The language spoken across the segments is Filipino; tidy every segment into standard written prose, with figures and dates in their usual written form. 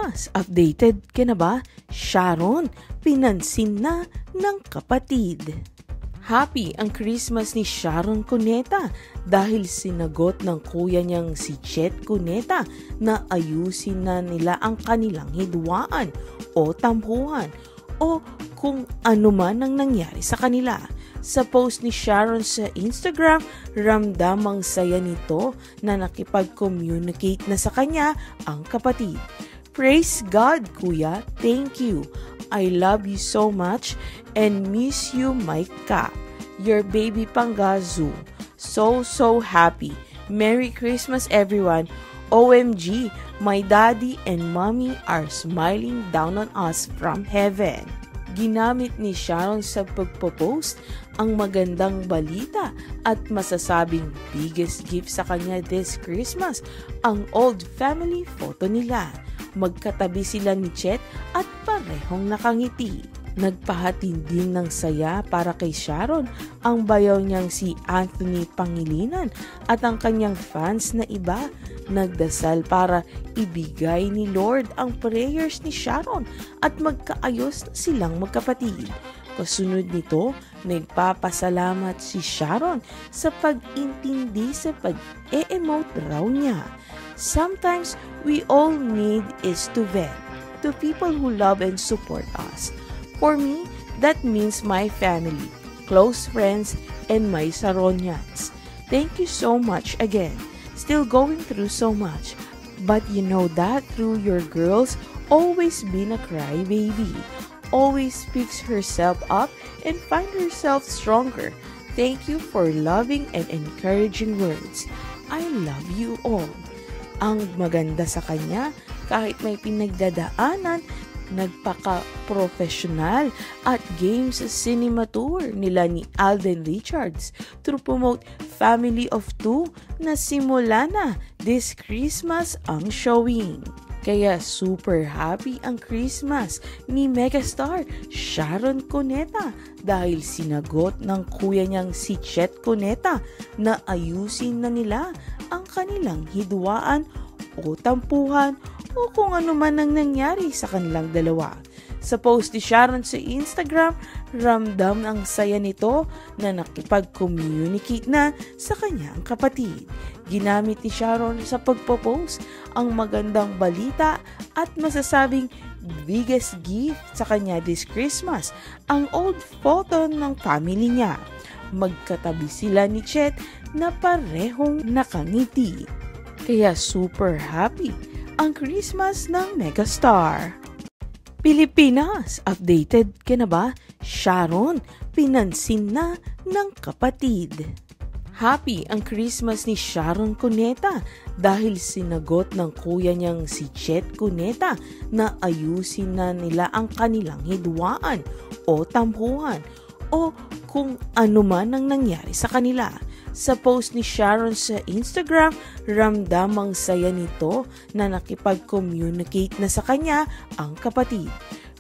Pilipinas, updated ka na ba? Sharon, pinansin na ng kapatid. Happy ang Christmas ni Sharon Cuneta dahil sinagot ng kuya niyang si Chet Cuneta na ayusin na nila ang kanilang hidwaan o tampuhan o kung ano man ang nangyari sa kanila. Sa post ni Sharon sa Instagram, ramdam ang saya nito na nakipag-communicate na sa kanya ang kapatid. Praise God, Kuya. Thank you. I love you so much and miss you, Micah. Your baby Pangazu. So happy. Merry Christmas, everyone. OMG, my daddy and mommy are smiling down on us from heaven. Ginamit ni Sharon sa pagpo-post ang magandang balita at masasabing biggest gift sa kanya this Christmas, ang old family photo nila. Magkatabi sila ni Chet at parehong nakangiti. Nagpahatid din ng saya para kay Sharon ang bayaw niyang si Anthony Pangilinan at ang kanyang fans na iba. Nagdasal para ibigay ni Lord ang prayers ni Sharon at magkaayos na silang magkapatid. Kasunod nito, nagpapasalamat si Sharon sa pag-intindi sa pag-e-emote raw niya. Sometimes, we all need is to vent to people who love and support us. For me, that means my family, close friends, and my Saronians. Thank you so much again. Still going through so much, but you know that through your girls always been a crybaby, always picks herself up and find herself stronger. Thank you for loving and encouraging words. I love you all. Ang maganda sa kanya, kahit may pinagdadaanan, nagpaka-professional at games cinema tour nila ni Alden Richards to promote Family of Two na simula na this Christmas ang showing. Kaya super happy ang Christmas ni megastar Sharon Cuneta dahil sinagot ng kuya niyang si Chet Cuneta na ayusin na nila ang kanilang hidwaan o tampuhan o kung ano man ang nangyari sa kanilang dalawa. Sa post ni Sharon sa Instagram, ramdam ang saya nito na nakipag-communicate na sa kanyang kapatid. Ginamit ni Sharon sa pagpo-post ang magandang balita at masasabing biggest gift sa kanya this Christmas, ang old photo ng family niya. Magkatabi sila ni Chet na parehong nakangiti. Kaya super happy ang Christmas ng megastar. Pilipinas, updated ka na ba? Sharon, pinansin na ng kapatid. Happy ang Christmas ni Sharon Cuneta dahil sinagot ng kuya niyang si Chet Cuneta na ayusin na nila ang kanilang hidwaan o tampuhan o kung ano man ang nangyari sa kanila. Sa post ni Sharon sa Instagram, ramdam ang saya nito na nakipag-communicate na sa kanya ang kapatid.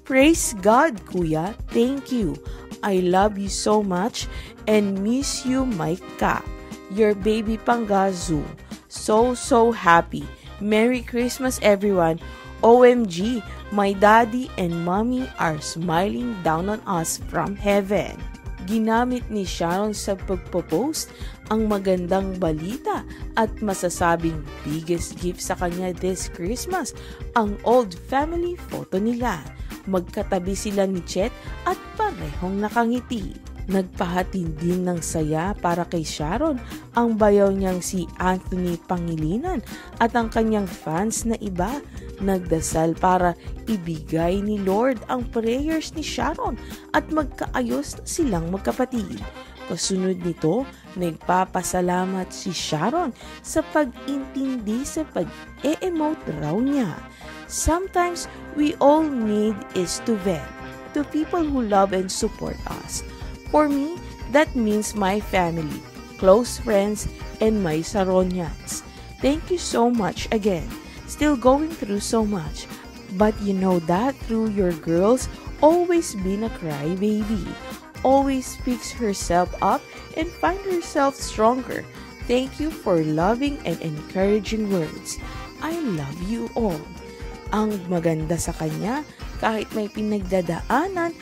Praise God, Kuya. Thank you. I love you so much and miss you, Micah. Your baby Pangazu. So happy. Merry Christmas, everyone. OMG, my daddy and mommy are smiling down on us from heaven. Ginamit ni Sharon sa pagpo-post ang magandang balita at masasabing biggest gift sa kanya this Christmas, ang old family photo nila. Magkatabi sila ni Chet at parehong nakangiti. Nagpahatid din ng saya para kay Sharon ang bayaw niyang si Anthony Pangilinan at ang kanyang fans na iba. Nagdasal para ibigay ni Lord ang prayers ni Sharon at magkaayos na silang magkapatid. Kasunod nito, nagpapasalamat si Sharon sa pag-intindi sa pag-e-emote raw niya. Sometimes, we all need is to vent to people who love and support us. For me, that means my family, close friends, and my Saronians. Thank you so much again. Still going through so much, but you know that through your girls always been a crybaby, always picks herself up and find herself stronger. Thank you for loving and encouraging words. I love you all. Ang maganda sa kanya, kahit may pinagdadaanan,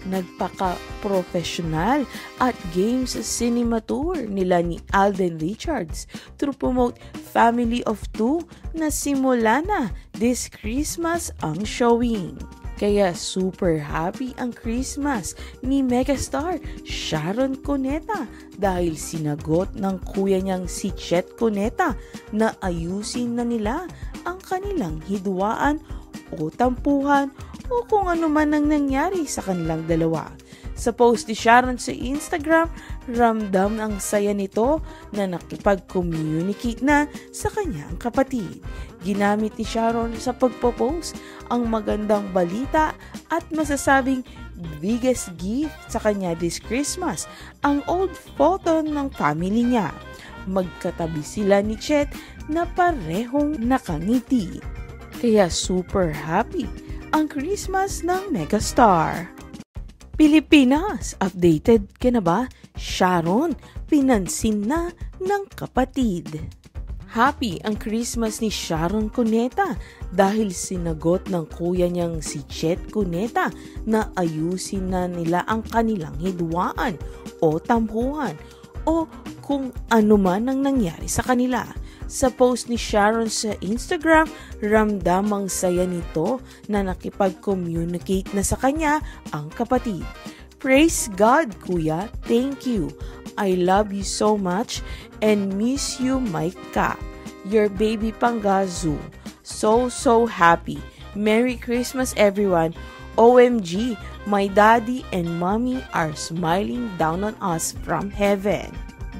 nagpaka-professional at games cinema tour nila ni Alden Richards to promote Family of Two na simula na this Christmas ang showing. Kaya super happy ang Christmas ni megastar Sharon Cuneta dahil sinagot ng kuya niyang si Chet Cuneta na ayusin na nila ang kanilang hidwaan o tampuhan o kung ano man ang nangyari sa kanilang dalawa. Sa post ni Sharon sa Instagram, ramdam ang saya nito na nakipag-communicate na sa kanyang kapatid. Ginamit ni Sharon sa pagpo-post ang magandang balita at masasabing biggest gift sa kanya this Christmas, ang old photo ng family niya. Magkatabi sila ni Chet na parehong nakangiti. Kaya super happy ang Christmas ng megastar. Pilipinas, updated ka na ba? Sharon, pinansin na ng kapatid. Happy ang Christmas ni Sharon Cuneta dahil sinagot ng kuya niyang si Chet Cuneta na ayusin na nila ang kanilang hidwaan o tampuhan o kung ano man ang nangyari sa kanila. Sa post ni Sharon sa Instagram, ramdam ang saya nito na nakipag-communicate na sa kanya ang kapatid. Praise God, Kuya. Thank you. I love you so much and miss you, my Ka. Your baby Pangazu. So happy. Merry Christmas, everyone. OMG, my daddy and mommy are smiling down on us from heaven.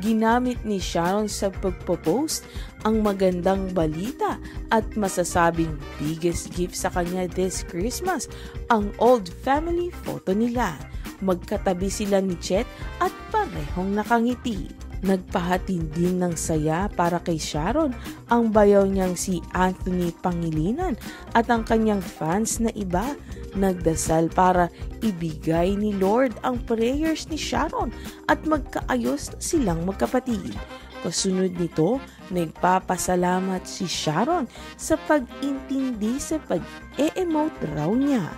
Ginamit ni Sharon sa pagpo-post ang magandang balita at masasabing biggest gift sa kanya this Christmas, ang old family photo nila. Magkatabi sila ni Chet at parehong nakangiti. Nagpahatid din ng saya para kay Sharon ang bayaw niyang si Anthony Pangilinan at ang kanyang fans na iba. Nagdasal para ibigay ni Lord ang prayers ni Sharon at magkaayos na silang magkapatid. Kasunod nito, nagpapasalamat si Sharon sa pag-intindi sa pag-e-emote raw niya.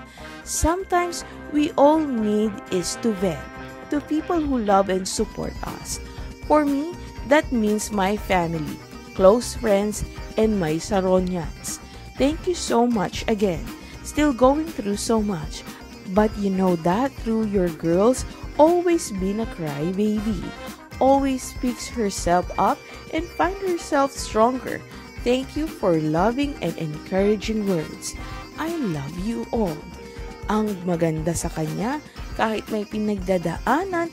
Sometimes we all need is to vent to people who love and support us. For me, that means my family, close friends, and my Saronians. Thank you so much again. Still going through so much. But you know that through your girls always been a crybaby. Always picks herself up and find herself stronger. Thank you for loving and encouraging words. I love you all. Ang maganda sa kanya, kahit may pinagdadaanan,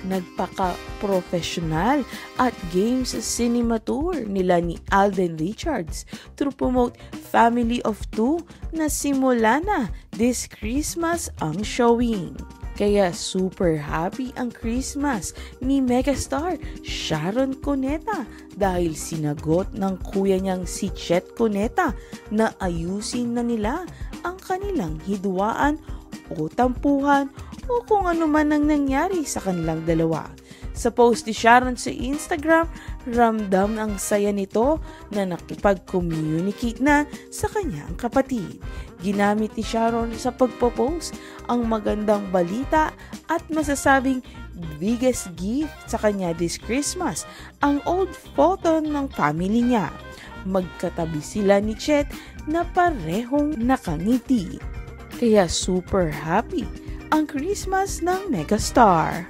nagpaka-professional at games cinema tour nila ni Alden Richards to promote Family of Two na simula na this Christmas ang showing. Kaya super happy ang Christmas ni megastar Sharon Cuneta dahil sinagot ng kuya niyang si Chet Cuneta na ayusin na nila ang kanilang hidwaan o tampuhan o kung ano man ang nangyari sa kanilang dalawa. Sa post ni Sharon sa Instagram, ramdam ang saya nito na nakipag-communicate na sa kanyang kapatid. Ginamit ni Sharon sa pagpo-post ang magandang balita at masasabing biggest gift sa kanya this Christmas, ang old photo ng family niya. Magkatabi sila ni Chet na parehong nakangiti. Kaya super happy ang Christmas ng megastar.